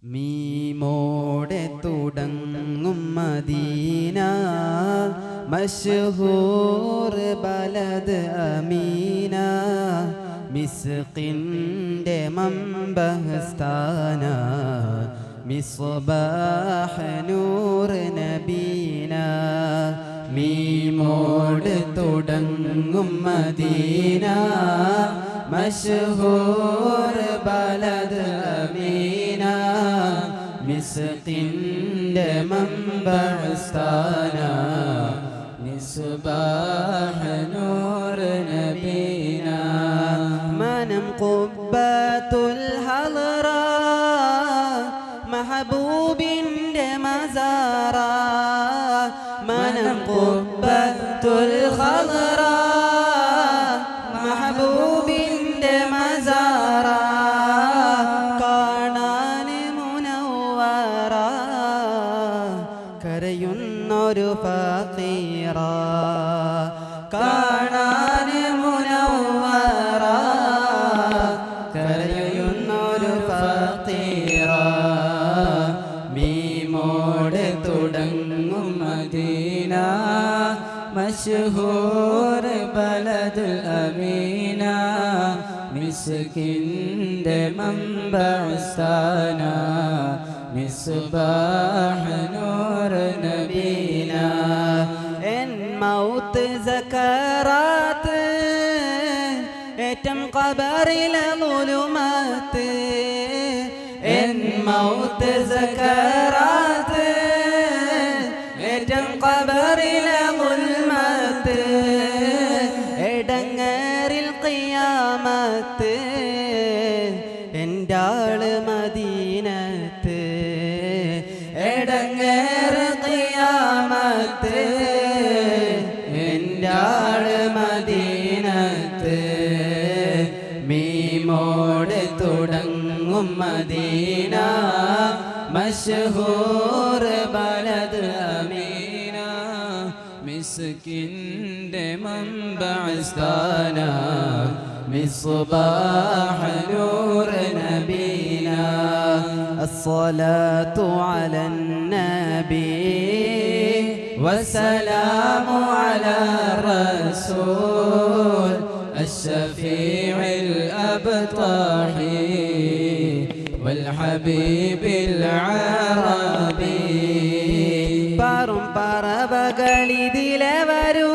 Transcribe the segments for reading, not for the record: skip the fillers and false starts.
മീമോടെ തുടങ്ങും മദീന മശ്ഹൂർ ബലദ് അമീന മിസ്കിൻ്റെ മമ്പസ്ഥാന മിസ്ബാഹ് നൂർ നബീന മീമോട് തുടങ്ങും മദീന മശ്ഹൂർ ബലദ് അമീന മിസ്കിൻ്റെ മമ്പസ്ഥാന മിസ്ബാഹ് നൂർ നബീന മനം ഖുബ്ബത്തുൽ ഹളറ മഹബൂബിൻ്റെ മസാറ മനം ഖുബ്ബത്തുൽ ഹളറ മഹബൂബിൻ്റെ മസാറ കാണാൻ മുനവ്വറ കരയുന്നൊരു ഫഖീറ കാണാൻ മുനവ്വറ കരയുന്നൊരു ഫഖീറ മീമോടെ തുടങ്ങും മദീന മശ്ഹൂർ ബലദ് അമീന മിസ്കിൻ്റെ മമ്പസ്ഥാന മിസ്ബാഹ് നൂർ നബീന എൻ മൗത്ത് സക്കറാത്ത് ഏറ്റം ഖബറിലെ ളുലുമത്ത് എൻ മൗത്ത് സക്കറാത്ത് ഏറ്റം ഖബറിലെ ളുൽമത്ത് എടങ്ങേറിൽ ഖിയാമത്ത് എൻ്റാള് മദീനത്ത് എടങ്ങേറ് ഖിയാമത്ത് എൻ്റാള് മദീനത്ത് മീമോട് തുടങ്ങും മദീന മശ്ഹൂർ ബലദ് അമീന മിസ്കിൻ്റെ മമ്പസ്ഥാന മിസ്ബാഹ് നൂർ നബീന അസ്സലാത്തു അലൻ നബി വസ്സലാമു അലാ റസൂൽ الشفيع الأبطحي والحبيب العربي പാറും പറവകളിതിലെ വരൂ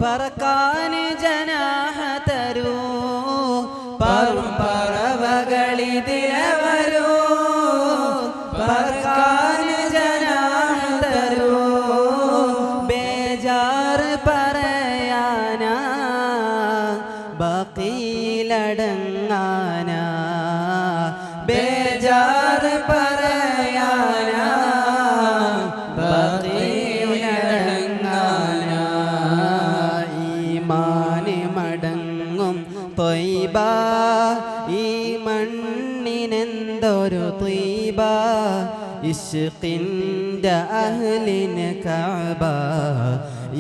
പറക്കാൻ ജനാഹ തരൂ പാറും പറവകളിതിലെ വരൂ പറക്കാൻ ജനാഹ തരൂ ബേജാർ പറയാനാ ബഖീലടങ്ങാന ബേജാർ പറയാന ബഖീലടങ്ങാന ഈമാന് മടങ്ങും ത്വയ്ബ ഈ മണ്ണിനെന്തൊരു ത്വയ്ബ ഇശ്ഖിൻ്റെ അഹ്ലിന് കഅബ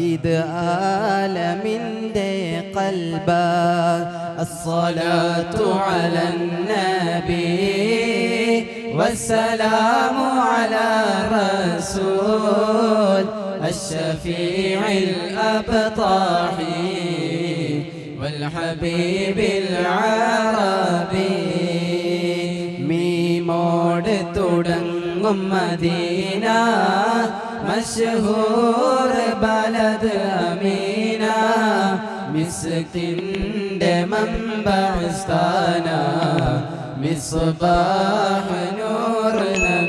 ഇത് ആലമിൻ്റെ ഖൽബ അസ്സലാത്തു അലൻ നബി വസ്സലാമു അലാ റസൂൽ അശ്ശഫീഇൽ അബ്താഹി വൽഹബീബിൽ അറബി മീമോട് തുടങ്ങും മദീന മശ്ഹൂർ ബലദ് അമീന മിസ്കിൻ്റെ മമ്പസ്ഥാന മിസ്ബാഹ് നൂർ നബീന